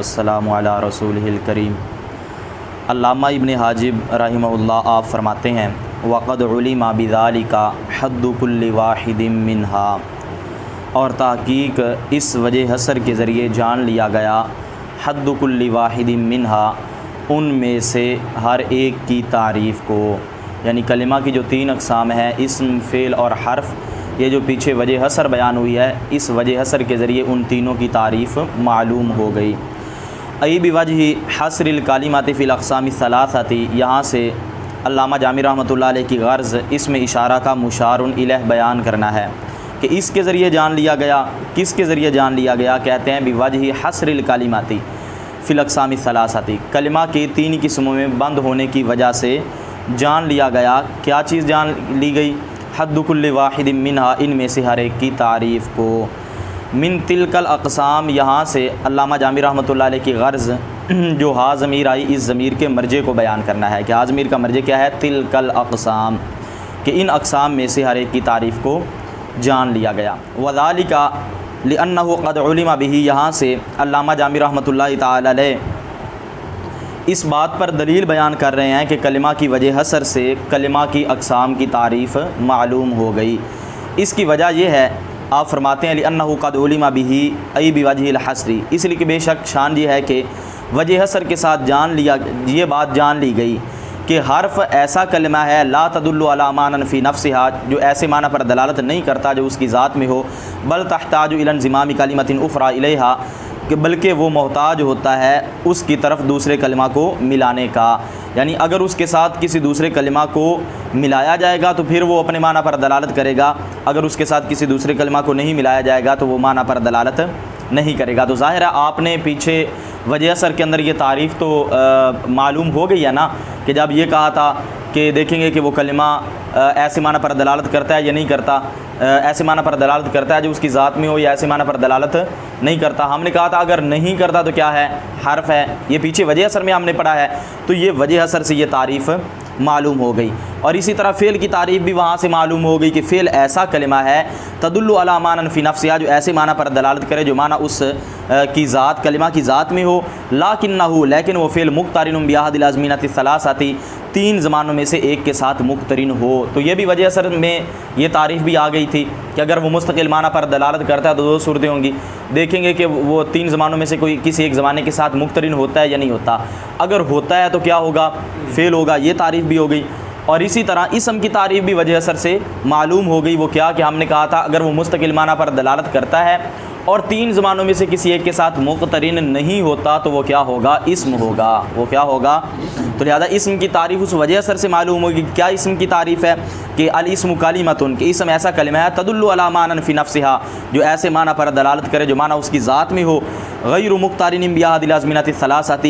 السلام علی رسولہ الکریم۔ علامہ ابن حاجب رحمہ اللہ آپ فرماتے ہیں وقد علم بذالک حد کل واحد منہا، اور تحقیق اس وجہ حصر کے ذریعے جان لیا گیا حد کل واحد منہا، ان میں سے ہر ایک کی تعریف کو، یعنی کلمہ کی جو تین اقسام ہیں اسم، فعل اور حرف، یہ جو پیچھے وجہ حصر بیان ہوئی ہے اس وجہ حصر کے ذریعے ان تینوں کی تعریف معلوم ہو گئی۔ ای بوجہ حصر الکلمات فی الاقسام الثلاثۃ، یہاں سے علامہ جامی رحمۃ اللہ علیہ کی غرض اس میں اشارہ کا مشار الیہ بیان کرنا ہے کہ اس کے ذریعے جان لیا گیا، کس کے ذریعے جان لیا گیا، کہتے ہیں بوجہ حصر الکلمات فی الاقسام الثلاثۃ، کلمہ کی تین قسموں میں بند ہونے کی وجہ سے جان لیا گیا۔ کیا چیز جان لی گئی؟ حد کل واحد منہا، ان میں سے ہر ایک کی تعریف کو۔ من تلک الاقسام، یہاں سے علامہ جامی رحمۃ اللہ علیہ کی غرض جو ہا ضمیر آئی اس ضمیر کے مرجع کو بیان کرنا ہے کہ ہا ضمیر کا مرجع کیا ہے؟ تلک الاقسام، کہ ان اقسام میں سے ہر ایک کی تعریف کو جان لیا گیا۔ وذالک لأنہ قد علم بہ، یہاں سے علامہ جامی رحمۃ اللہ تعالی علیہ اس بات پر دلیل بیان کر رہے ہیں کہ کلمہ کی وجہ حصر سے کلمہ کی اقسام کی تعریف معلوم ہو گئی۔ اس کی وجہ یہ ہے، آپ فرماتے ہیں لأنہ قد علم بہ ای بوجہ الحصر، اس لیے کہ بے شک شان یہ ہے کہ وجہ حصر کے ساتھ یہ بات جان لی گئی کہ حرف ایسا کلمہ ہے لا تدل علی معنی فی نفسہا، جو ایسے معنی پر دلالت نہیں کرتا جو اس کی ذات میں ہو، بل تحتاج الی انضمام کلمۃ اخری الیہا، کہ بلکہ وہ محتاج ہوتا ہے اس کی طرف دوسرے کلمہ کو ملانے کا، یعنی اگر اس کے ساتھ کسی دوسرے کلمہ کو ملایا جائے گا تو پھر وہ اپنے معنی پر دلالت کرے گا، اگر اس کے ساتھ کسی دوسرے کلمہ کو نہیں ملایا جائے گا تو وہ معنی پر دلالت نہیں کرے گا۔ تو ظاہر ہے آپ نے پیچھے وجہ حصر کے اندر یہ تعریف تو معلوم ہو گئی ہے نا، کہ جب یہ کہا تھا کہ دیکھیں گے کہ وہ کلمہ ایسے معنی پر دلالت کرتا ہے یا نہیں کرتا، ایسے معنی پر دلالت کرتا ہے جو اس کی ذات میں ہو یا ایسے معنی پر دلالت نہیں کرتا۔ ہم نے کہا تھا اگر نہیں کرتا تو کیا ہے؟ حرف ہے، یہ پیچھے وجہ حصر میں ہم نے پڑھا ہے، تو یہ وجہ حصر سے یہ تعریف معلوم ہو گئی۔ اور اسی طرح فعل کی تعریف بھی وہاں سے معلوم ہو گئی کہ فعل ایسا کلمہ ہے تدل علی معنی فی نفسہا، جو ایسے معنی پر دلالت کرے جو معنی اس کی ذات، کلمہ کی ذات میں ہو، لیکن وہ فعل مقترن باحد الازمنۃ الثلاثۃ، تین زمانوں میں سے ایک کے ساتھ مقترن ہو۔ تو یہ بھی وجہ حصر میں یہ تعریف بھی آ گئی تھی کہ اگر وہ مستقل معنی پر دلالت کرتا ہے تو دو صورتیں ہوں گی، دیکھیں گے کہ وہ تین زمانوں میں سے کوئی کسی ایک زمانے کے ساتھ مقترن ہوتا ہے یا نہیں ہوتا، اگر ہوتا ہے تو کیا ہوگا؟ فعل ہوگا، یہ تعریف بھی ہو گئی۔ اور اسی طرح اسم کی تعریف بھی وجہ حصر سے معلوم ہو گئی، وہ کیا کہ ہم نے کہا تھا اگر وہ مستقل معنی پر دلالت کرتا ہے اور تین زمانوں میں سے کسی ایک کے ساتھ مقترن نہیں ہوتا تو وہ کیا ہوگا؟ اسم ہوگا، وہ کیا ہوگا؟ تو لہذا اسم کی تعریف اس وجہ حصر سے معلوم ہوگی۔ کیا اسم کی تعریف ہے؟ کہ الاسم کلمۃ، کہ اسم ایسا کلمہ ہے تدل علی معنی فی نفسہا، جو ایسے معنی پر دلالت کرے جو معنی اس کی ذات میں ہو، غیر مقترن باحد الازمنۃ الثلاثۃ،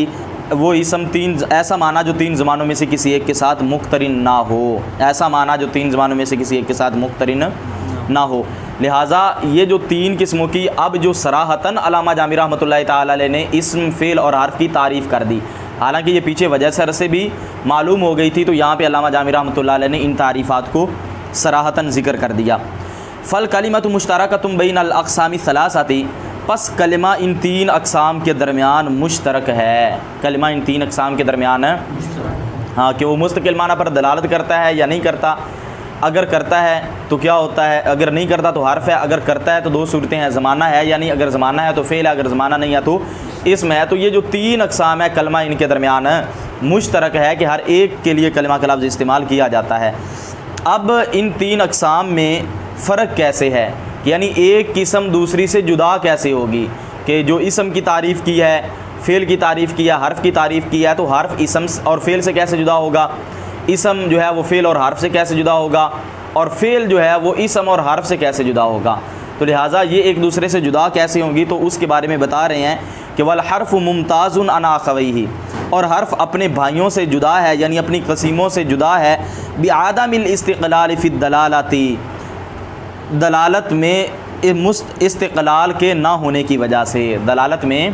وہ اسم ایسا معنی جو تین زمانوں میں سے کسی ایک کے ساتھ مقترن نہ ہو، ایسا معنی جو تین زمانوں میں سے کسی ایک کے ساتھ مقترن نہ ہو۔ لہٰذا یہ جو تین قسموں کی اب جو صراحتاً علامہ جامی رحمۃ اللہ تعالی علیہ نے اسم، فعل اور حرف کی تعریف کر دی، حالانکہ یہ پیچھے وجہ حصر سے بھی معلوم ہو گئی تھی، تو یہاں پہ علامہ جامی رحمۃ اللہ علیہ نے ان تعریفات کو صراحتاً ذکر کر دیا۔ فالکلمۃ مشترکۃ بین الاقسام الثلاثۃ، پس کلمہ ان تین اقسام کے درمیان مشترک ہے، کلمہ ان تین اقسام کے درمیان ہے ہاں، کہ وہ مستقل معنی پر دلالت کرتا ہے یا نہیں کرتا، اگر کرتا ہے تو کیا ہوتا ہے، اگر نہیں کرتا تو حرف ہے، اگر کرتا ہے تو دو صورتیں ہیں، زمانہ ہے یا نہیں، اگر زمانہ ہے تو فعل ہے، اگر زمانہ نہیں ہے تو اسم ہے۔ تو یہ جو تین اقسام ہے کلمہ ان کے درمیان مشترک ہے کہ ہر ایک کے لیے کلمہ کا لفظ استعمال کیا جاتا ہے۔ اب ان تین اقسام میں فرق کیسے ہے، یعنی ایک قسم دوسری سے جدا کیسے ہوگی، کہ جو اسم کی تعریف کی ہے، فعل کی تعریف کی ہے، حرف کی تعریف کی ہے، تو حرف اسم اور فعل سے کیسے جدا ہوگا، اسم جو ہے وہ فعل اور حرف سے کیسے جدا ہوگا، اور فعل جو ہے وہ اسم اور حرف سے کیسے جدا ہوگا۔ تو لہٰذا یہ ایک دوسرے سے جدا کیسے ہوں گی، تو اس کے بارے میں بتا رہے ہیں کہ والحرف ممتاز عن اخویہ، اور حرف اپنے بھائیوں سے جدا ہے، یعنی اپنی قسیموں سے جدا ہے، بعدم الاستقلال فی الدلالۃ، دلالت میں استقلال کے نہ ہونے کی وجہ سے، دلالت میں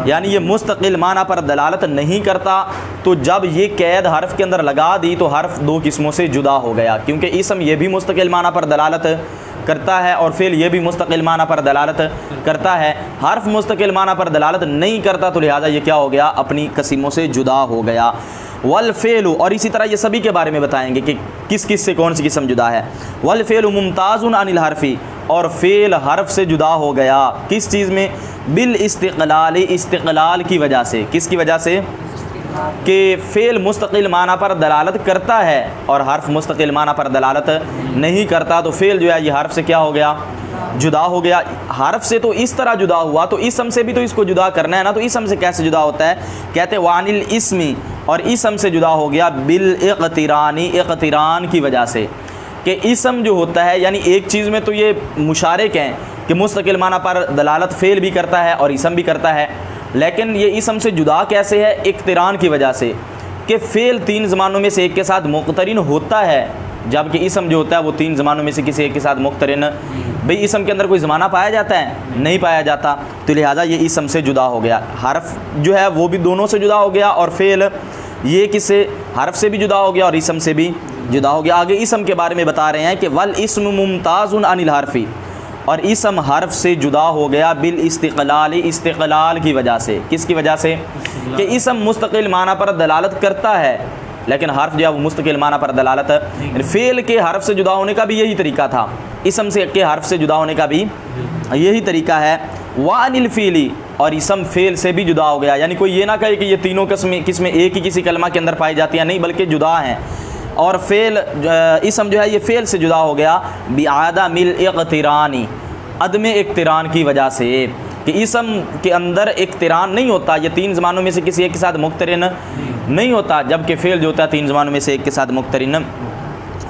یعنی یہ مستقل معنی پر دلالت نہیں کرتا، تو جب یہ قید حرف کے اندر لگا دی تو حرف دو قسموں سے جدا ہو گیا، کیونکہ اسم یہ بھی مستقل معنی پر دلالت کرتا ہے اور فعل یہ بھی مستقل معنی پر دلالت کرتا ہے، حرف مستقل معنی پر دلالت نہیں کرتا تو لہٰذا یہ کیا ہو گیا؟ اپنی قسموں سے جدا ہو گیا۔ والفعل، اور اسی طرح یہ سبھی کے بارے میں بتائیں گے کہ کس کس سے کون سی قسم جدا ہے۔ والفعل ممتاز عن الحرف، اور فعل حرف سے جدا ہو گیا کس چیز میں؟ بالاستقلال، استقلال کی وجہ سے۔ کس کی وجہ سے؟ کہ فعل مستقل معنی پر دلالت کرتا ہے اور حرف مستقل معنی پر دلالت نہیں کرتا، تو فعل جو ہے یہ حرف سے کیا ہو گیا؟ جدا ہو گیا۔ حرف سے تو اس طرح جدا ہوا، تو اسم سے بھی تو اس کو جدا کرنا ہے نا، تو اسم سے کیسے جدا ہوتا ہے؟ کہتے ہیں وعن الاسم، اور اسم سے جدا ہو گیا بالاقتران، اقتران کی وجہ سے، کہ اسم جو ہوتا ہے یعنی ایک چیز میں تو یہ مشارک ہیں کہ مستقل معنی پر دلالت فعل بھی کرتا ہے اور اسم بھی کرتا ہے، لیکن یہ اسم سے جدا کیسے ہے؟ اقتران کی وجہ سے، کہ فعل تین زمانوں میں سے ایک کے ساتھ مقترن ہوتا ہے، جبکہ اسم جو ہوتا ہے وہ تین زمانوں میں سے کسی ایک کے ساتھ مقترن، بھئی اسم کے اندر کوئی زمانہ پایا جاتا ہے؟ نہیں پایا جاتا، تو لہٰذا یہ اسم سے جدا ہو گیا۔ حرف جو ہے وہ بھی دونوں سے جدا ہو گیا، اور فعل یہ کس سے؟ حرف سے بھی جدا ہو گیا اور اسم سے بھی جدا ہو گیا۔ آگے اسم کے بارے میں بتا رہے ہیں کہ والاسم ممتاز عن الحرف، اور اسم حرف سے جدا ہو گیا بالاستقلال، استقلال کی وجہ سے۔ کس کی وجہ سے؟ کہ اسم مستقل معنی پر دلالت کرتا ہے لیکن حرف جو ہے وہ مستقل معنی پر دلالت، فعل کے حرف سے جدا ہونے کا بھی یہی طریقہ تھا، اسم سے کے حرف سے جدا ہونے کا بھی یہی طریقہ ہے۔ وعن الفعل، اور اسم فعل سے بھی جدا ہو گیا، یعنی کوئی یہ نہ کہے کہ یہ تینوں قسمیں ایک ہی کسی کلمہ کے اندر پائی جاتی ہیں، نہیں بلکہ جدا ہیں۔ اور فعل اسم جو ہے یہ فعل سے جدا ہو گیا بعدم الاقتران، عدم اقتران کی وجہ سے، کہ اسم کے اندر اقتران نہیں ہوتا، یہ تین زمانوں میں سے کسی ایک کے ساتھ مقترن نہیں ہوتا، جبکہ فعل جو ہوتا ہے تین زمانوں میں سے ایک کے ساتھ مقترن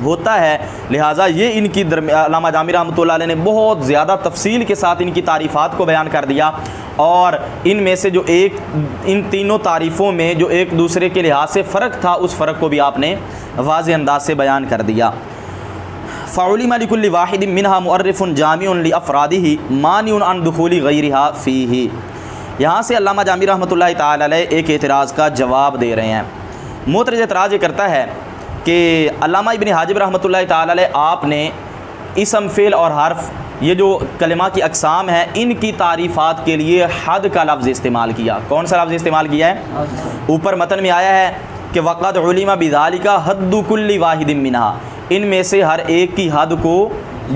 ہوتا ہے۔ لہٰذا یہ ان کی علامہ جامی رحمۃ اللہ علیہ نے بہت زیادہ تفصیل کے ساتھ ان کی تعریفات کو بیان کر دیا، اور ان میں سے جو ان تینوں تعریفوں میں جو ایک دوسرے کے لحاظ سے فرق تھا، اس فرق کو بھی آپ نے واضح انداز سے بیان کر دیا۔ فعلم لكل واحد منها معرف جامع لافراده مانع عن دخول غیرها فيه۔ یہاں سے علامہ جامی رحمۃ اللہ تعالی علیہ ایک اعتراض کا جواب دے رہے ہیں۔ معترض اعتراض یہ کرتا ہے کہ علامہ ابن حاجب رحمۃ اللہ تعالی علیہ آپ نے اسم فعل اور حرف یہ جو کلمہ کی اقسام ہیں ان کی تعریفات کے لیے حد کا لفظ استعمال کیا۔ کون سا لفظ استعمال کیا ہے؟ اوپر متن میں آیا ہے کہ وقد علم بذلك حد كل واحد منها، ان میں سے ہر ایک کی حد کو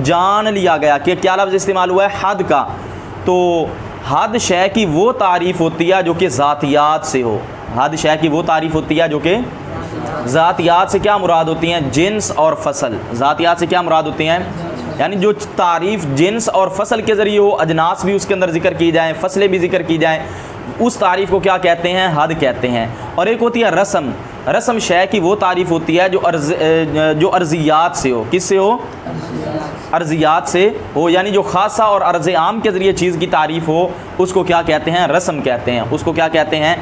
جان لیا گیا۔ کہ کیا لفظ استعمال ہوا ہے؟ حد کا۔ تو حد شے کی وہ تعریف ہوتی ہے جو کہ ذاتیات سے ہو، حد شے کی وہ تعریف ہوتی ہے جو کہ ذاتیات سے کیا مراد ہوتی ہیں؟ جنس اور فصل۔ ذاتیات سے کیا مراد ہوتی ہیں؟ یعنی جو تعریف جنس اور فصل کے ذریعے ہو، اجناس بھی اس کے اندر ذکر کی جائیں، فصلیں بھی ذکر کی جائیں، اس تعریف کو کیا کہتے ہیں؟ حد کہتے ہیں۔ اور ایک ہوتی ہے رسم۔ رسم شے کی وہ تعریف ہوتی ہے جو ارضیات سے ہو۔ کس سے ہو؟ ارضیات سے ہو، یعنی جو خاصہ اور عرض عام کے ذریعے چیز کی تعریف ہو، اس کو کیا کہتے ہیں؟ رسم کہتے ہیں۔ اس کو کیا کہتے ہیں؟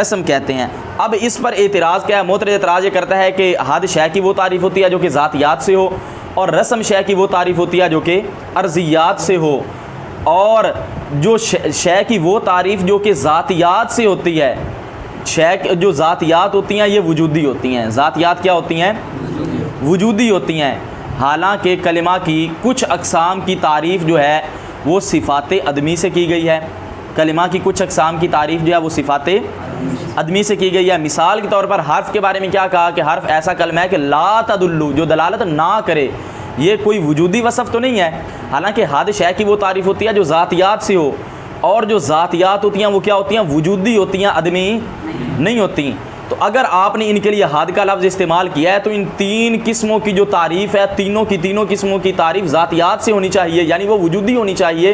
رسم کہتے ہیں۔ اب اس پر اعتراض کیا ہے؟ معترض اعتراض یہ کرتا ہے کہ حد شے کی وہ تعریف ہوتی ہے جو کہ ذاتیات سے ہو، اور رسم شے کی وہ تعریف ہوتی ہے جو کہ ارضیات سے ہو، اور جو شے کی وہ تعریف جو کہ ذاتیات سے ہوتی ہے، شے جو ذاتیات ہوتی ہیں یہ وجودی ہوتی ہیں۔ ذاتیات کیا ہوتی ہیں؟ وجودی ہوتی ہیں۔ حالانکہ کلمہ کی کچھ اقسام کی تعریف جو ہے وہ صفات عدمی سے کی گئی ہے، کلمہ کی کچھ اقسام کی تعریف جو ہے وہ صفات عدمی سے کی گئی ہے۔ مثال کے طور پر حرف کے بارے میں کیا کہا کہ حرف ایسا کلمہ ہے کہ لا تدلو، جو دلالت نہ کرے، یہ کوئی وجودی وصف تو نہیں ہے۔ حالانکہ حد شے کی وہ تعریف ہوتی ہے جو ذاتیات سے ہو، اور جو ذاتیات ہوتی ہیں وہ کیا ہوتی ہیں؟ وجودی ہوتی ہیں، عدمی نہیں ہوتی۔ تو اگر آپ نے ان کے لیے حد کا لفظ استعمال کیا ہے تو ان تین قسموں کی جو تعریف ہے، تینوں قسموں کی تعریف ذاتیات سے ہونی چاہیے، یعنی وہ وجودی ہونی چاہیے،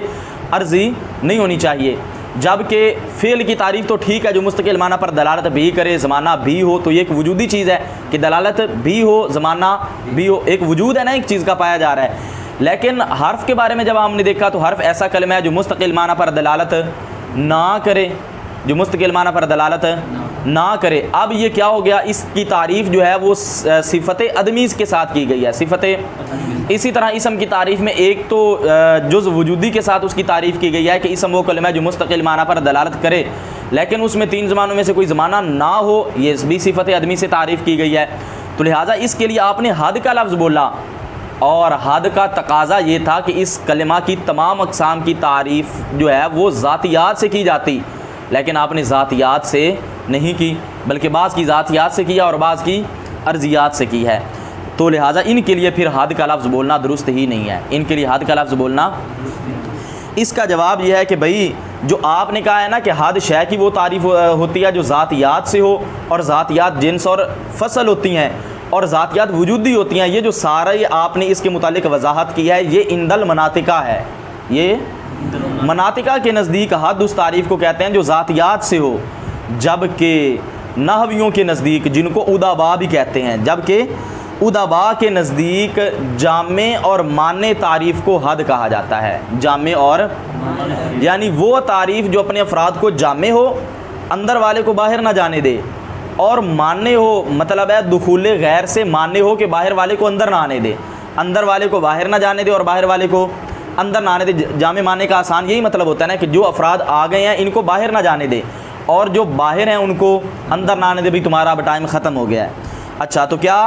عرضی نہیں ہونی چاہیے۔ جبکہ فعل کی تعریف تو ٹھیک ہے جو مستقل معنی پر دلالت بھی کرے، زمانہ بھی ہو، تو یہ ایک وجودی چیز ہے کہ دلالت بھی ہو، زمانہ بھی ہو، ایک وجود ہے نا ایک چیز کا پایا جا رہا ہے۔ لیکن حرف کے بارے میں جب ہم نے دیکھا تو حرف ایسا کلمہ ہے جو مستقل معنی پر دلالت نہ کرے، جو مستقل معنی پر دلالت نہ کرے۔ اب یہ کیا ہو گیا؟ اس کی تعریف جو ہے وہ صفت عدمی کے ساتھ کی گئی ہے، صفت۔ اسی طرح اسم کی تعریف میں ایک تو جز وجودی کے ساتھ اس کی تعریف کی گئی ہے کہ اسم وہ کلمہ ہے جو مستقل معنی پر دلالت کرے لیکن اس میں تین زمانوں میں سے کوئی زمانہ نہ ہو، یہ بھی صفت عدمی سے تعریف کی گئی ہے۔ تو لہٰذا اس کے لیے آپ نے حد کا لفظ بولا اور حد کا تقاضا یہ تھا کہ اس کلمہ کی تمام اقسام کی تعریف جو ہے وہ ذاتیات سے کی جاتی، لیکن آپ نے ذاتیات سے نہیں کی، بلکہ بعض کی ذاتیات سے کیا اور بعض کی ارضیات سے کی ہے۔ تو لہٰذا ان کے لیے پھر حد کا لفظ بولنا درست ہی نہیں ہے، ان کے لیے حد کا لفظ بولنا۔ اس کا جواب یہ ہے کہ بھئی جو آپ نے کہا ہے نا کہ حد شے کی وہ تعریف ہوتی ہے جو ذاتیات سے ہو، اور ذاتیات جنس اور فصل ہوتی ہیں، اور ذاتیات وجودی ہوتی ہیں۔ یہ جو سارا یہ آپ نے اس کے متعلق وضاحت کی ہے، یہ عند المناطقہ ہے، یہ مناطقہ کے نزدیک حد اس تعریف کو کہتے ہیں جو ذاتیات سے ہو، جبکہ نحویوں کے نزدیک، جن کو ادبا بھی کہتے ہیں، جبکہ ادبا کے نزدیک جامع اور مانع تعریف کو حد کہا جاتا ہے۔ جامع اور یعنی وہ تعریف جو اپنے افراد کو جامع ہو، اندر والے کو باہر نہ جانے دے، اور مانع ہو، مطلب ہے دخول غیر سے مانع ہو کہ باہر والے کو اندر نہ آنے دے، اندر والے کو باہر نہ جانے دے اور باہر والے کو اندر نہ آنے دے۔ جامع مانع کا آسان یہی مطلب ہوتا ہے نا کہ جو افراد آ گئے ہیں ان کو باہر نہ جانے دے، اور جو باہر ہیں ان کو اندر نہ آنے دے، بھی تمہارا اب ٹائم ختم ہو گیا ہے۔ اچھا، تو کیا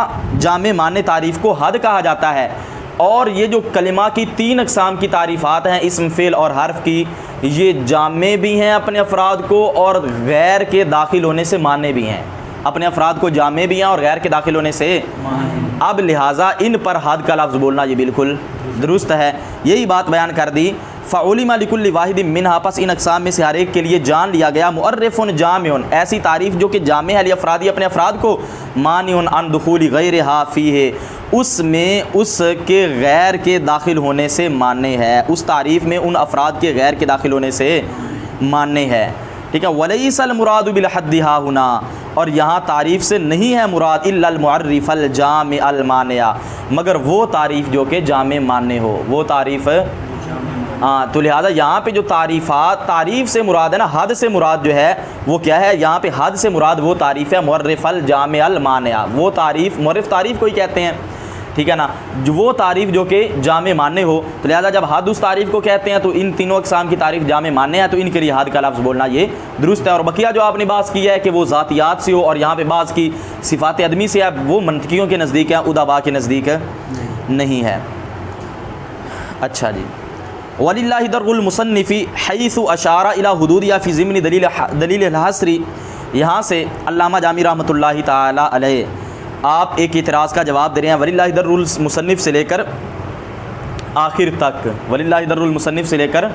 جامع مانع تعریف کو حد کہا جاتا ہے؟ اور یہ جو کلمہ کی 3 اقسام کی تعریفات ہیں، اسم، فعل اور حرف کی، یہ جامع بھی ہیں اپنے افراد کو، اور غیر کے داخل ہونے سے مانع بھی ہیں۔ اپنے افراد کو جامع بھی ہیں اور غیر کے داخل ہونے سے اب لہٰذا ان پر حد کا لفظ بولنا یہ بالکل درست ہے۔ یہی بات بیان کر دی۔ فعلم لکل واحد منہا، پس ان اقسام میں سے ہر ایک کے لیے جان لیا گیا معرف جامع، ایسی تعریف جو کہ جامع ہے لافرادی اپنے افراد کو، مانع عن دخول غیرہا فیہ، اس میں اس کے غیر کے داخل ہونے سے مانع ہے، اس تعریف میں ان افراد کے غیر کے داخل ہونے سے مانع ہے۔ ٹھیک ہے، ولیس المراد بالحد ہا ہنا، اور یہاں تعریف سے نہیں ہے مراد الا المعرف الجامع المانع، مگر وہ تعریف جو کہ جامع مانع ہو، وہ تعریف تو لہٰذا یہاں پہ جو تعریف سے مراد ہے نا، حد سے مراد جو ہے وہ کیا ہے؟ یہاں پہ حد سے مراد وہ تعریف ہے معرف الجامع المانع، وہ تعریف، معرف تعریف کو ہی کہتے ہیں، ٹھیک ہے نا، جو وہ تعریف جو کہ جامع مانع ہو۔ تو لہٰذا جب حد اس تعریف کو کہتے ہیں تو ان تینوں اقسام کی تعریف جامع مانع ہے، تو ان کے لیے حد کا لفظ بولنا یہ درست ہے۔ اور بقیہ جو آپ نے بات کی ہے کہ وہ ذاتیات سے ہو، اور یہاں پہ بعض کی صفات ادمی سے ہے، وہ منطقیوں کے نزدیک ہے، ادبا کے نزدیک نہیں ہے۔ اچھا جی، وَلِلَّهِ دَرُّ الْمُصَنِّفِ حَيْثُ أَشَارَ إِلَى حُدُودِهَا فِي ضِمْنِ دلیل الحصر، یہاں سے علامہ جامی رحمۃ اللہ تعالی علیہ آپ ایک اعتراض کا جواب دے رہے ہیں، وَلِلَّهِ دَرُّ المصنف سے لے کر آخر تک، وَلِلَّهِ دَرُّ المصنف سے لے کر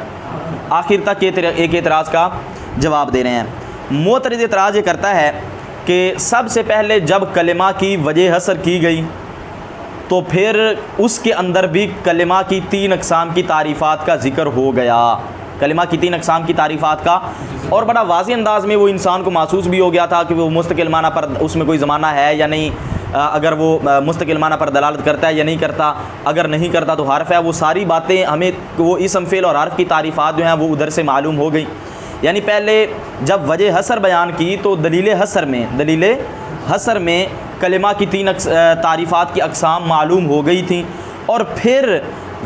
آخر تک ایک اعتراض کا جواب دے رہے ہیں۔ معترض اعتراض یہ کرتا ہے کہ سب سے پہلے جب کلمہ کی وجہ حصر کی گئی تو پھر اس کے اندر بھی کلمہ کی 3 اقسام کی تعریفات کا ذکر ہو گیا، کلمہ کی 3 اقسام کی تعریفات کا، اور بڑا واضح انداز میں وہ انسان کو محسوس بھی ہو گیا تھا کہ وہ مستقل معنی پر اس میں کوئی زمانہ ہے یا نہیں، اگر وہ مستقل معنی پر دلالت کرتا ہے یا نہیں کرتا، اگر نہیں کرتا تو حرف ہے، وہ ساری باتیں ہمیں وہ اسم، فعل اور حرف کی تعریفات جو ہیں وہ ادھر سے معلوم ہو گئی۔ یعنی پہلے جب وجہ حصر بیان کی تو دلیل حصر میں کلمہ کی 3 تعریفات کی اقسام معلوم ہو گئی تھیں، اور پھر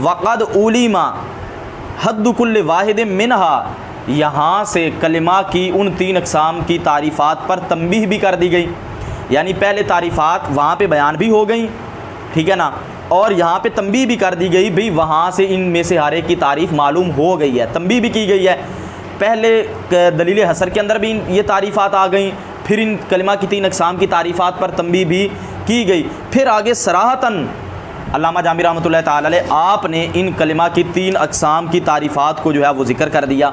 وقد علم حد کل واحد منہا، یہاں سے کلمہ کی ان 3 اقسام کی تعریفات پر تنبیہ بھی کر دی گئی، یعنی پہلے تعریفات وہاں پہ بیان بھی ہو گئیں، ٹھیک ہے نا، اور یہاں پہ تنبیہ بھی کر دی گئی، بھئی وہاں سے ان میں سے ہر ایک کی تعریف معلوم ہو گئی ہے، تنبیہ بھی کی گئی ہے۔ پہلے دلیل حصر کے اندر بھی یہ تعریفات آ گئیں، پھر ان کلمہ کی 3 اقسام کی تعریفات پر تنبیہ بھی کی گئی، پھر آگے صراحتاً علامہ جامی رحمۃ اللہ تعالی علیہ آپ نے ان کلمہ کی 3 اقسام کی تعریفات کو جو ہے وہ ذکر کر دیا،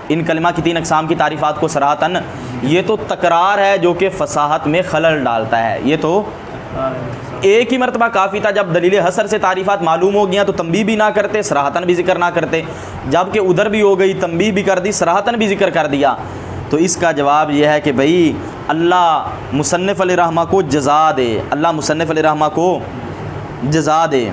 ان کلمہ کی 3 اقسام کی تعریفات کو صراحتاً۔ یہ تو تکرار ہے جو کہ فصاحت میں خلل ڈالتا ہے، یہ تو ایک ہی مرتبہ کافی تھا، جب دلیل حصر سے تعریفات معلوم ہو گیا تو تنبیہ بھی نہ کرتے، صراحتاً بھی ذکر نہ کرتے، جب کہ ادھر بھی ہو گئی تنبیہ بھی کر دی، صراحتاً بھی ذکر کر دیا۔ تو اس کا جواب یہ ہے کہ بھئی اللہ مصنف علیہ رحمہ کو جزا دے، اللہ مصنف علیہ رحمہ کو جزا دے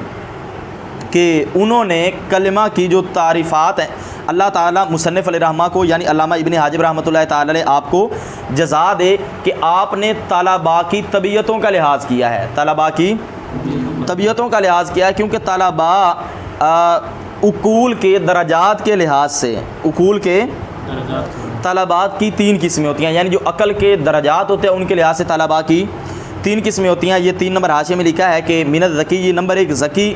کہ انہوں نے کلمہ کی جو تعریفات ہیں، اللہ تعالیٰ مصنف علیہ رحمہ کو یعنی علامہ ابن حاجب رحمۃ اللہ تعالی علیہ آپ کو جزا دے کہ آپ نے طلباء کی طبیعتوں کا لحاظ کیا ہے، طلباء کی طبیعتوں کا لحاظ کیا ہے، کیونکہ طلباء عقول کے درجات کے لحاظ سے، عقول کے طلبات کی 3 قسمیں ہوتی ہیں، یعنی جو عقل کے درجات ہوتے ہیں ان کے لحاظ سے طلباء کی 3 قسمیں ہوتی ہیں۔ یہ 3 نمبر حاشیے میں لکھا ہے کہ من الذکی، نمبر 1 ذکی،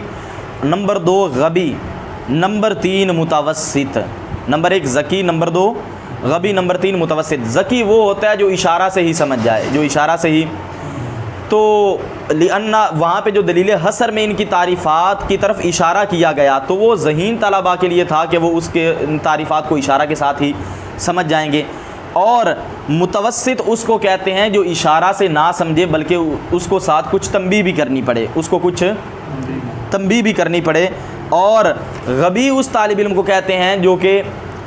نمبر 2 غبی، نمبر 3 متوسط۔ نمبر 1 ذکی، نمبر 2 غبی، نمبر 3 متوسط۔ ذکی وہ ہوتا ہے جو اشارہ سے ہی سمجھ جائے، جو اشارہ سے ہی، تو لأنہ وہاں پہ جو دلیل حصر میں ان کی تعریفات کی طرف اشارہ کیا گیا تو وہ ذہین طلباء کے لیے تھا کہ وہ اس کے تعریفات کو اشارہ کے ساتھ ہی سمجھ جائیں گے، اور متوسط اس کو کہتے ہیں جو اشارہ سے نہ سمجھے بلکہ اس کو ساتھ کچھ تنبیہ بھی کرنی پڑے، اس کو کچھ تنبیہ بھی کرنی پڑے، اور غبی اس طالب علم کو کہتے ہیں جو کہ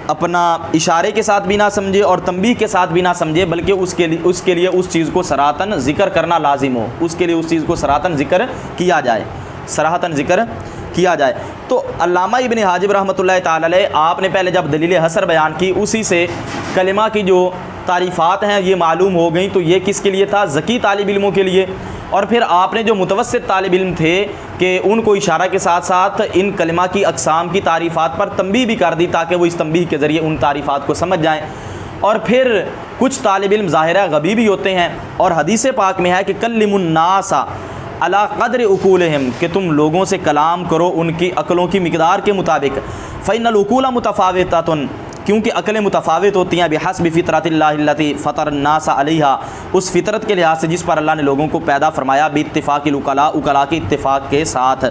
اپنا اشارے کے ساتھ بھی نہ سمجھے اور تنبیہ کے ساتھ بھی نہ سمجھے بلکہ اس کے لیے اس چیز کو صراحتاً ذکر کرنا لازم ہو، اس کے لیے اس چیز کو صراحتاً ذکر کیا جائے، صراحتاً ذکر کیا جائے۔ تو علامہ ابن حاجب رحمۃ اللہ تعالی علیہ آپ نے پہلے جب دلیل حصر بیان کی اسی سے کلمہ کی جو تعریفات ہیں یہ معلوم ہو گئیں، تو یہ کس کے لیے تھا؟ ذکی طالب علموں کے لیے۔ اور پھر آپ نے جو متوسط طالب علم تھے کہ ان کو اشارہ کے ساتھ ساتھ ان کلمہ کی اقسام کی تعریفات پر تنبیہ بھی کر دی تاکہ وہ اس تنبیہ کے ذریعے ان تعریفات کو سمجھ جائیں۔ اور پھر کچھ طالب علم ظاہرہ غبی بھی ہوتے ہیں، اور حدیث پاک میں ہے کہ کلموا الناس علی قدر عقولہم، کہ تم لوگوں سے کلام کرو ان کی عقلوں کی مقدار کے مطابق۔ فإن العقول متفاوتۃ، کیونکہ عقلیں متفاوت ہوتی ہیں، بحسب فطرۃ اللہ التی فطر الناس علیہا، اس فطرت کے لحاظ سے جس پر اللہ نے لوگوں کو پیدا فرمایا، باتفاق العقلاء، عقلاء کے اتفاق کے ساتھ۔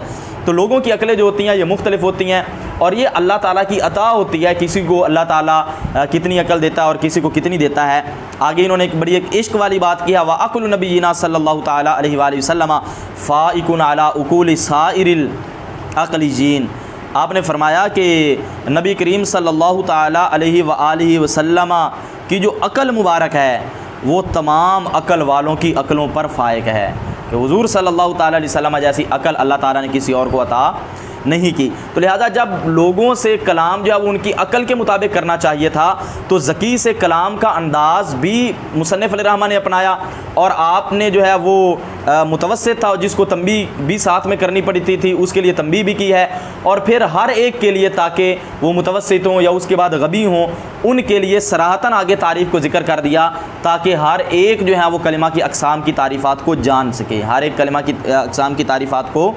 تو لوگوں کی عقلیں جو ہوتی ہیں یہ مختلف ہوتی ہیں، اور یہ اللہ تعالیٰ کی عطا ہوتی ہے، کسی کو اللہ تعالیٰ کتنی عقل دیتا ہے اور کسی کو کتنی دیتا ہے۔ آگے انہوں نے ایک بڑی عشق والی بات کی ہے، وَعَقْلُ نَبِيِّنَا صلی اللہ تعالیٰ علیہ وآلہ وسلم فائق علی عقول سائر العقلیین۔ آپ نے فرمایا کہ نبی کریم صلی اللہ تعالیٰ علیہ وآلہ وسلم کی جو عقل مبارک ہے وہ تمام عقل والوں کی عقلوں پر فائق ہے، کہ حضور صلی اللہ تعالیٰ علیہ وسلم جیسی عقل اللہ تعالیٰ نے کسی اور کو عطا نہیں کی۔ تو لہذا جب لوگوں سے کلام جو ہے ان کی عقل کے مطابق کرنا چاہیے تھا، تو ذکی سے کلام کا انداز بھی مصنف علیہ الرحمہ نے اپنایا، اور آپ نے جو ہے وہ متوسط تھا جس کو تنبیہ بھی ساتھ میں کرنی پڑتی تھی، اس کے لیے تنبیہ بھی کی ہے، اور پھر ہر ایک کے لیے تاکہ وہ متوسط ہوں یا اس کے بعد غبی ہوں ان کے لیے صراحتاً آگے تعریف کو ذکر کر دیا تاکہ ہر ایک جو ہے وہ کلمہ کی اقسام کی تعریفات کو جان سکے، ہر ایک کلمہ کی اقسام کی تعریفات کو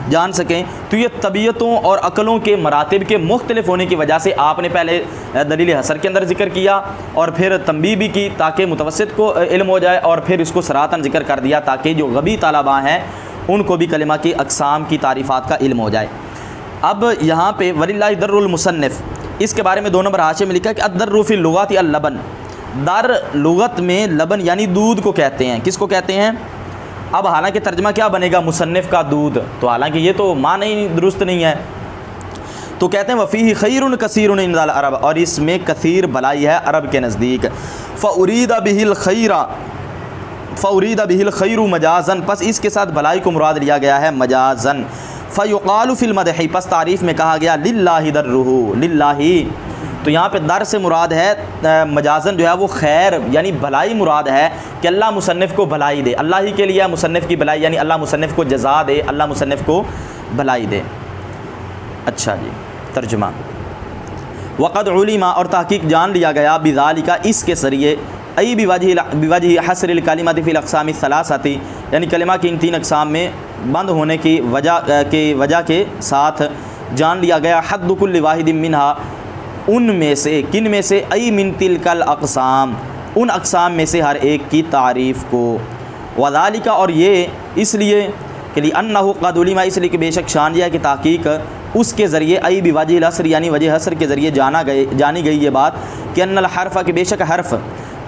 جان سکیں۔ تو یہ طبیعتوں اور عقلوں کے مراتب کے مختلف ہونے کی وجہ سے آپ نے پہلے دلیل حصر کے اندر ذکر کیا اور پھر تنبیہ بھی کی تاکہ متوسط کو علم ہو جائے، اور پھر اس کو صراحتاً ذکر کر دیا تاکہ جو غبی طلباء ہیں ان کو بھی کلمہ کی اقسام کی تعریفات کا علم ہو جائے۔ اب یہاں پہ وللہ در المصنف، اس کے بارے میں 2 نمبر حاشیے میں لکھا کہ الدر فی اللغات اللبن، در لغت میں لبن یعنی دودھ کو کہتے ہیں۔ کس کو کہتے ہیں؟ اب حالانکہ ترجمہ کیا بنے گا؟ مصنف کا دودھ، تو حالانکہ یہ تو معنی ہی درست نہیں ہے، تو کہتے ہیں وفیہ خیر کثیر عند العرب، اور اس میں کثیر بلائی ہے عرب کے نزدیک۔ فارید به الخیر مجازن، پس اس کے ساتھ بلائی کو مراد لیا گیا ہے مجازن۔ فیقال فی المدح، پس تعریف میں کہا گیا للہ درہ، للہ، تو یہاں پہ در سے مراد ہے مجازن جو ہے وہ خیر یعنی بھلائی مراد ہے کہ اللہ مصنف کو بھلائی دے، اللہ ہی کے لیے مصنف کی بھلائی، یعنی اللہ مصنف کو جزا دے، اللہ مصنف کو بھلائی دے۔ اچھا جی، ترجمہ وقد علم، اور تحقیق جان لیا گیا، بذالک، اس کے ذریعے، ای بوجہ حصر الکلمۃ فی الاقسام الثلاثۃ، یعنی کلمہ کی ان 3 اقسام میں بند ہونے کی وجہ کے ساتھ جان لیا گیا، حد کل واحد منہا، ان میں سے، کن میں سے؟ ای من تلک الاقسام، ان اقسام میں سے ہر ایک کی تعریف کو، وذالک، اور یہ اس لیے کہ لأنہ قد علم، اس لیے کہ بے شک شان یہ ہے کہ تحقیق اس کے ذریعے، ای بوجہ الحصر یعنی وجہ حصر کے ذریعے جانی گئی یہ بات کہ ان الحرف، کہ بے شک حرف،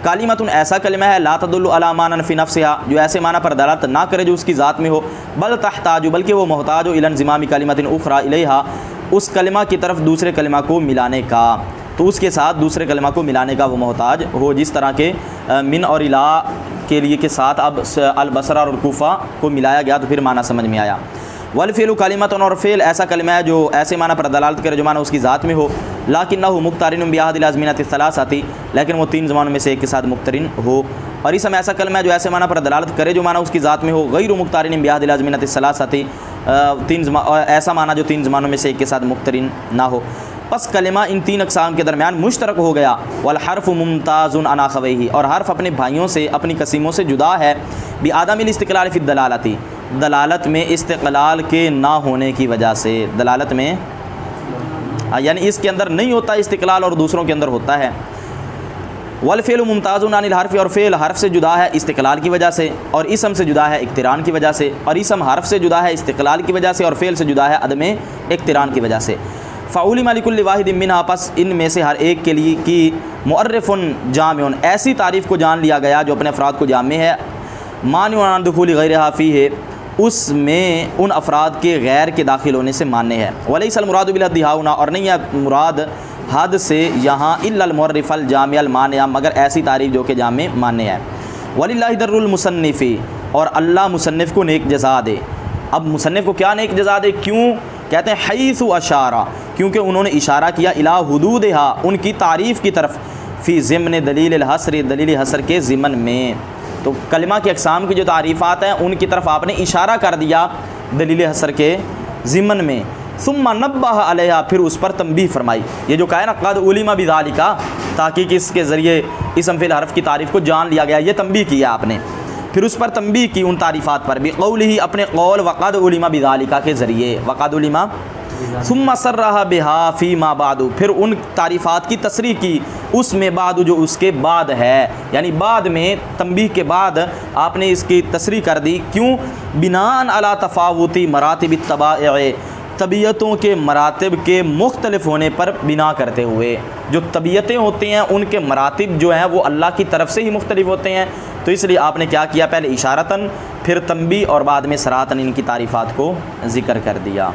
کلمۃ ایسا کلمہ ہے، لا تدل علی معنی فی نفسها، جو ایسے معنی پر دلالت نہ کرے جو اس کی ذات میں ہو، بل تحتاج، بلکہ وہ محتاج ہو، الی انضمام کلمۃ اخرى الیہا، اس کلمہ کی طرف دوسرے کلمہ کو ملانے کا، تو اس کے ساتھ دوسرے کلمہ کو ملانے کا وہ محتاج ہو، جس طرح کے من اور الا کے لیے کے ساتھ اب البصرہ اور الکوفہ کو ملایا گیا تو پھر معنی سمجھ میں آیا۔ والفعل کلمۃ، اور فعل ایسا کلمہ ہے جو ایسے معنی پر دلالت کرے جو معنی اس کی ذات میں ہو، لکنہ مقترن باحد الازمنۃ الثلاثۃ، لیکن وہ 3 زمانوں میں سے ایک کے ساتھ مقترن ہو، اور اس میں ایسا کلمہ ہے جو ایسے معنی پر دلالت کرے جو معنی اس کی ذات میں ہو، غیر مقترن باحد الازمنۃ الثلاثۃ، ایسا معنی جو 3 زمانوں میں سے ایک کے ساتھ مقترن نہ ہو، پس کلمہ ان 3 اقسام کے درمیان مشترک ہو گیا۔ والحرف ممتاز عن اخویہ، اور حرف اپنے بھائیوں سے، اپنی قسیموں سے جدا ہے، بعدم الاستقلال فی الدلالۃ، دلالت میں استقلال کے نہ ہونے کی وجہ سے، دلالت میں یعنی اس کے اندر نہیں ہوتا استقلال اور دوسروں کے اندر ہوتا ہے۔ والفعل ممتاز عن الحرف، اور فعل حرف سے جدا ہے استقلال کی وجہ سے، اور اسم سے جدا ہے اقتران کی وجہ سے، اور اسم حرف سے جدا ہے استقلال کی وجہ سے، اور فعل سے جدا ہے عدم اقتران کی وجہ سے۔ فعلم لكل واحد منها، پس ان میں سے ہر ایک کے لیے کی معرف جامع، ایسی تعریف کو جان لیا گیا جو اپنے افراد کو جامع ہے، مانع عن دخول غیرها فیہ، اس میں ان افراد کے غیر کے داخل ہونے سے مانع ہے۔ ولیس المراد بالحد ہاؤنا، اور نہیں ہے مراد حد سے یہاں الا المعرف الجامع المانع، مگر ایسی تعریف جو کہ جامع مانع ہے۔ وللہ در المصنف، اور اللہ مصنف کو نیک جزا دے۔ اب مصنف کو کیا نیک جزا دے؟ کیوں کہتے ہیں حیث اشارہ، کیونکہ انہوں نے اشارہ کیا الی حدودہا، ان کی تعریف کی طرف، فی ضمن دلیل الحصر، دلیل حصر کے ضمن میں۔ تو کلمہ کی اقسام کی جو تعریفات ہیں ان کی طرف آپ نے اشارہ کر دیا دلیل حصر کے ضمن میں۔ ثم نبہ علیہا، پھر اس پر تنبیہ فرمائی۔ یہ جو کہا ہے نا قد علم بذالک، تاکہ کہ اس کے ذریعے اسم فعل حرف کی تعریف کو جان لیا گیا، یہ تنبیہ کیا آپ نے۔ پھر اس پر تنبیہ کی ان تعریفات پر بھی، قولہ، اپنے قول، وقد علم بذالک کے ذریعے، وقد علم، ثم صرح بها فيما بعد، پھر ان تعریفات کی تصریح کی اس میں بعد جو اس کے بعد ہے، یعنی بعد میں تنبیہ کے بعد آپ نے اس کی تصریح کر دی۔ کیوں؟ بناء علی تفاوت مراتب الطبائع، طبیعتوں کے مراتب کے مختلف ہونے پر بنا کرتے ہوئے، جو طبیعتیں ہوتی ہیں ان کے مراتب جو ہیں وہ اللہ کی طرف سے ہی مختلف ہوتے ہیں، تو اس لیے آپ نے کیا کیا؟ پہلے اشارتاً، پھر تنبیہ، اور بعد میں صراحتاً ان کی تعریفات کو ذکر کر دیا۔